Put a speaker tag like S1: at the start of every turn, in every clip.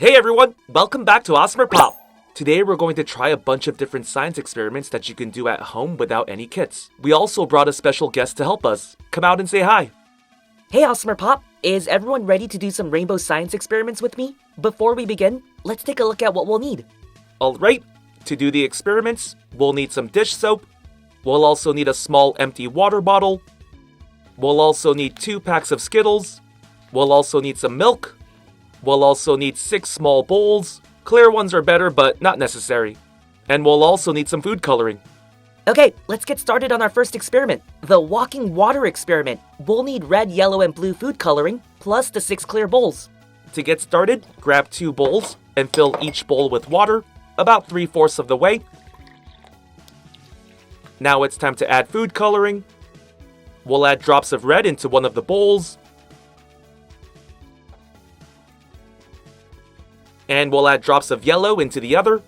S1: Hey everyone, welcome back to AWESMR Pop! Today we're going to try a bunch of different science experiments that you can do at home without any kits. We also brought a special guest to help us. Come out and say hi!
S2: Hey AWESMR Pop! Is everyone ready to do some rainbow science experiments with me? Before we begin, let's take a look at what we'll need.
S1: Alright, to do the experiments, we'll need some dish soap. We'll also need a small empty water bottle. We'll also need 2 packs of Skittles. We'll also need some milk. We'll also need 6 small bowls. Clear ones are better, but not necessary. And we'll also need some food coloring.
S2: Okay, let's get started on our first experiment, the walking water experiment. We'll need red, yellow, and blue food coloring, plus the 6 clear bowls.
S1: To get started, grab 2 bowls and fill each bowl with water, about 3/4 of the way. Now it's time to add food coloring. We'll add drops of red into one of the bowls. And we'll add drops of yellow into the other.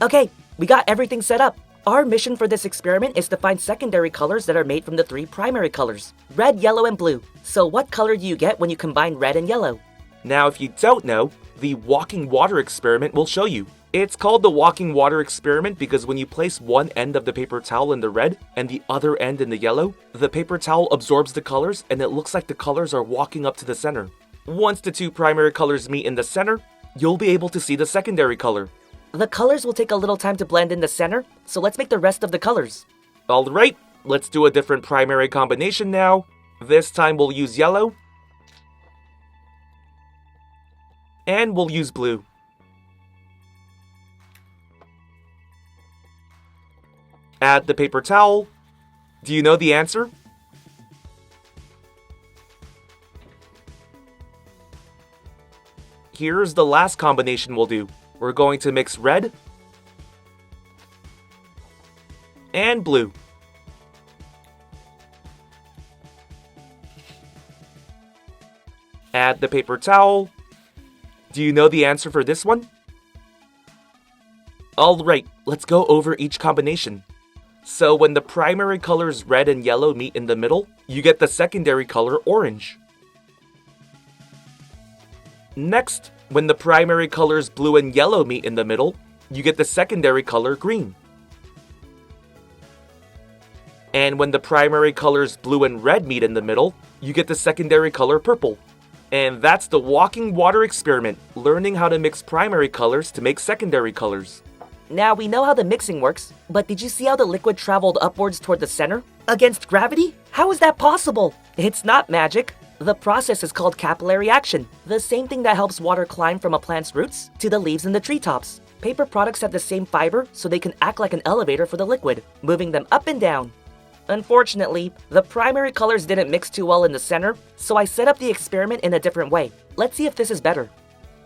S2: Okay, we got everything set up. Our mission for this experiment is to find secondary colors that are made from the 3 primary colors, red, yellow, and blue. So what color do you get when you combine red and yellow?
S1: Now if you don't know, the walking water experiment will show you. It's called the walking water experiment because when you place one end of the paper towel in the red and the other end in the yellow, the paper towel absorbs the colors and it looks like the colors are walking up to the center. Once the 2 primary colors meet in the center, you'll be able to see the secondary color.
S2: The colors will take a little time to blend in the center, so let's make the rest of the colors.
S1: Alright, let's do a different primary combination now. This time we'll use yellow. And we'll use blue. Add the paper towel. Do you know the answer? Here's the last combination we'll do. We're going to mix red and blue. Add the paper towel. Do you know the answer for this one? Alright, let's go over each combination. So when the primary colors red and yellow meet in the middle, you get the secondary color orange. Next, when the primary colors blue and yellow meet in the middle, you get the secondary color green. And when the primary colors blue and red meet in the middle, you get the secondary color purple. And that's the walking water experiment, learning how to mix primary colors to make secondary colors.
S2: Now we know how the mixing works, but did you see how the liquid traveled upwards toward the center? Against gravity? How is that possible? It's not magic. The process is called capillary action, the same thing that helps water climb from a plant's roots to the leaves and the treetops. Paper products have the same fiber, so they can act like an elevator for the liquid, moving them up and down. Unfortunately, the primary colors didn't mix too well in the center, so I set up the experiment in a different way. Let's see if this is better.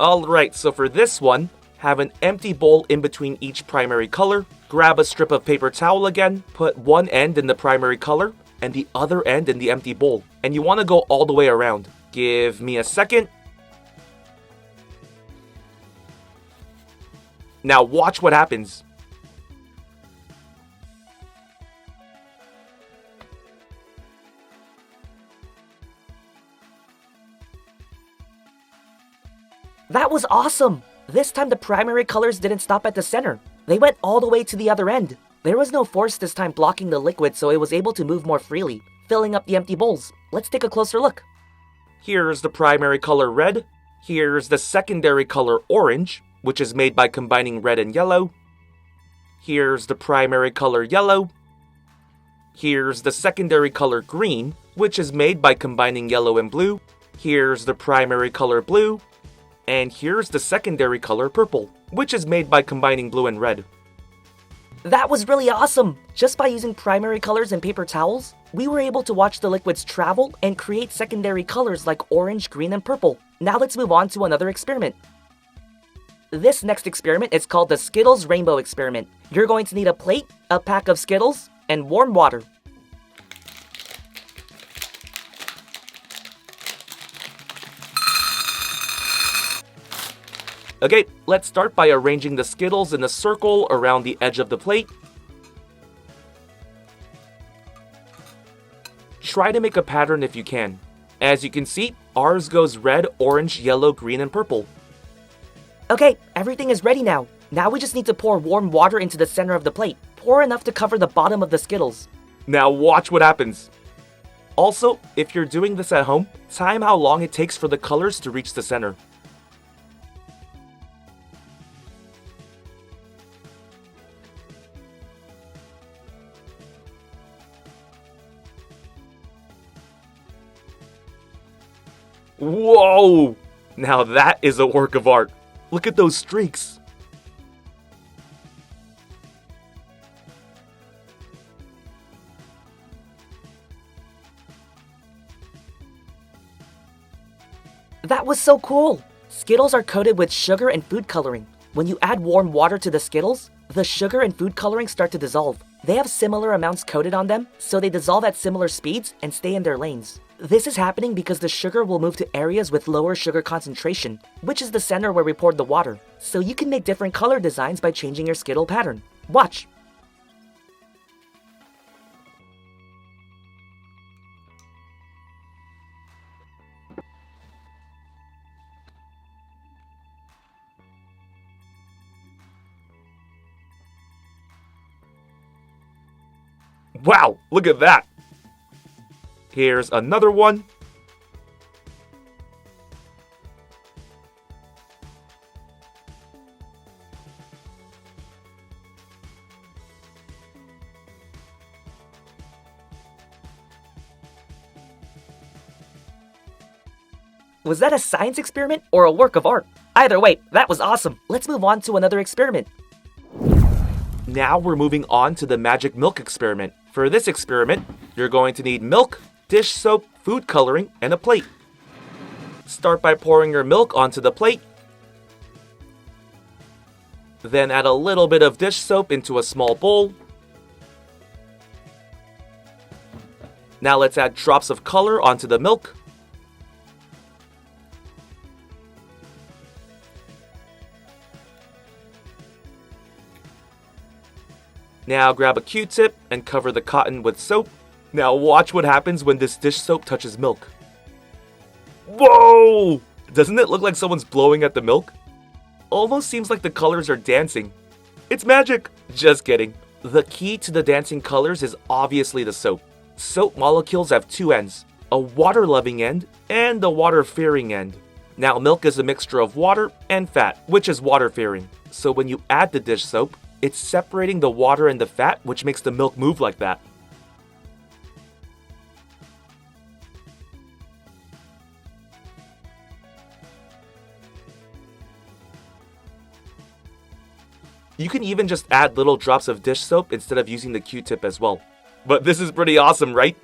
S1: Alright, so for this one, have an empty bowl in between each primary color, grab a strip of paper towel again, put one end in the primary color, and the other end in the empty bowl. And you want to go all the way around. Give me a second. Now watch what happens.
S2: That was awesome! This time the primary colors didn't stop at the center. They went all the way to the other end. There was no force this time blocking the liquid, so it was able to move more freely, filling up the empty bowls. Let's take a closer look.
S1: Here's the primary color red. Here's the secondary color orange, which is made by combining red and yellow. Here's the primary color yellow. Here's the secondary color green, which is made by combining yellow and blue. Here's the primary color blue. And here's the secondary color purple, which is made by combining blue and red.
S2: That was really awesome! Just by using primary colors and paper towels, we were able to watch the liquids travel and create secondary colors like orange, green, and purple. Now let's move on to another experiment. This next experiment is called the Skittles Rainbow Experiment. You're going to need a plate, a pack of Skittles, and warm water.
S1: Okay, let's start by arranging the Skittles in a circle around the edge of the plate. Try to make a pattern if you can. As you can see, ours goes red, orange, yellow, green, and purple.
S2: Okay, everything is ready now. Now we just need to pour warm water into the center of the plate. Pour enough to cover the bottom of the Skittles.
S1: Now watch what happens. Also, if you're doing this at home, time how long it takes for the colors to reach the center. Whoa! Now that is a work of art. Look at those streaks.
S2: That was so cool! Skittles are coated with sugar and food coloring. When you add warm water to the Skittles, the sugar and food coloring start to dissolve. They have similar amounts coated on them, so they dissolve at similar speeds and stay in their lanes. This is happening because the sugar will move to areas with lower sugar concentration, which is the center where we poured the water. So you can make different color designs by changing your Skittle pattern. Watch!
S1: Wow, look at that! Here's another one.
S2: Was that a science experiment or a work of art? Either way, that was awesome. Let's move on to another experiment.
S1: Now we're moving on to the magic milk experiment. For this experiment, you're going to need milk, dish soap, food coloring, and a plate. Start by pouring your milk onto the plate. Then add a little bit of dish soap into a small bowl. Now let's add drops of color onto the milk. Now grab a Q-tip and cover the cotton with soap. Now watch what happens when this dish soap touches milk. Whoa! Doesn't it look like someone's blowing at the milk? Almost seems like the colors are dancing. It's magic! Just kidding. The key to the dancing colors is obviously the soap. Soap molecules have two ends, a water-loving end and a water-fearing end. Now milk is a mixture of water and fat, which is water-fearing. So when you add the dish soap, it's separating the water and the fat, which makes the milk move like that. You can even just add little drops of dish soap instead of using the Q-tip as well. But this is pretty awesome, right?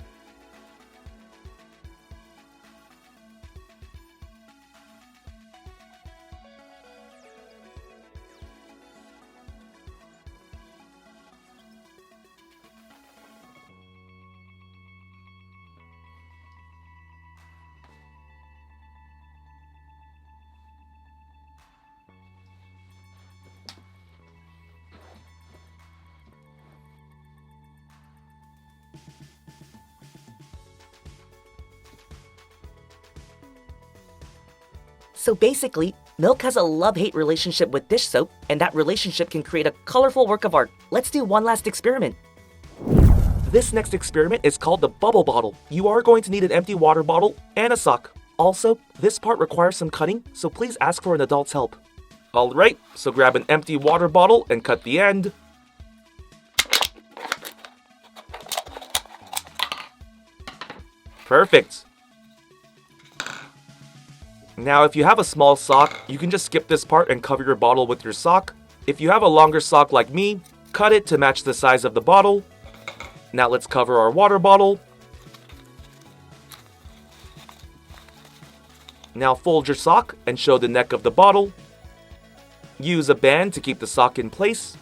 S2: So basically, milk has a love-hate relationship with dish soap, and that relationship can create a colorful work of art. Let's do one last experiment.
S1: This next experiment is called the bubble bottle. You are going to need an empty water bottle and a sock. Also, this part requires some cutting, so please ask for an adult's help. Alright, so grab an empty water bottle and cut the end. Perfect. Now if you have a small sock, you can just skip this part and cover your bottle with your sock. If you have a longer sock like me, cut it to match the size of the bottle. Now let's cover our water bottle. Now fold your sock and show the neck of the bottle. Use a band to keep the sock in place.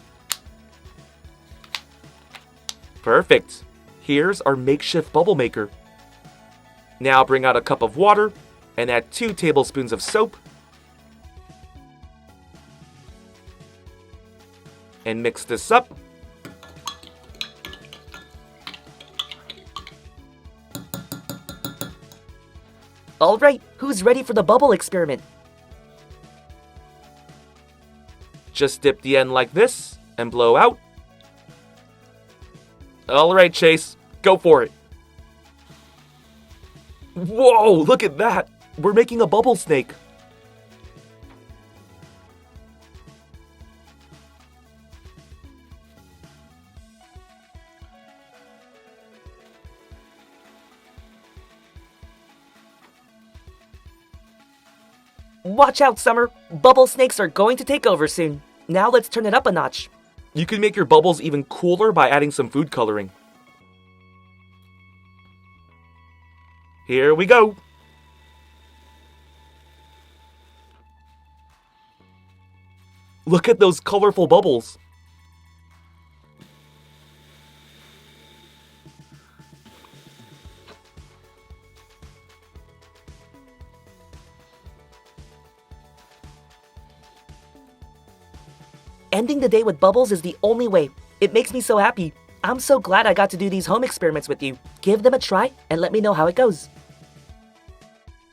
S1: Perfect. Here's our makeshift bubble maker. Now bring out a cup of water and add 2 tablespoons of soap. And mix this up.
S2: Alright, who's ready for the bubble experiment?
S1: Just dip the end like this and blow out. Alright, Chase, go for it. Whoa, look at that! We're making a bubble snake.
S2: Watch out, Summer! Bubble snakes are going to take over soon. Now let's turn it up a notch.
S1: You can make your bubbles even cooler by adding some food coloring. Here we go! Look at those colorful bubbles!
S2: Ending the day with bubbles is the only way. It makes me so happy. I'm so glad I got to do these home experiments with you. Give them a try and let me know how it goes.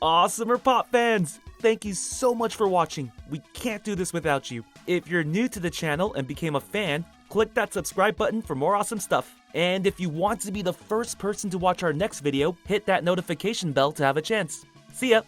S3: AWESMR Pop fans! Thank you so much for watching. We can't do this without you. If you're new to the channel and became a fan, click that subscribe button for more awesome stuff. And if you want to be the first person to watch our next video, hit that notification bell to have a chance. See ya!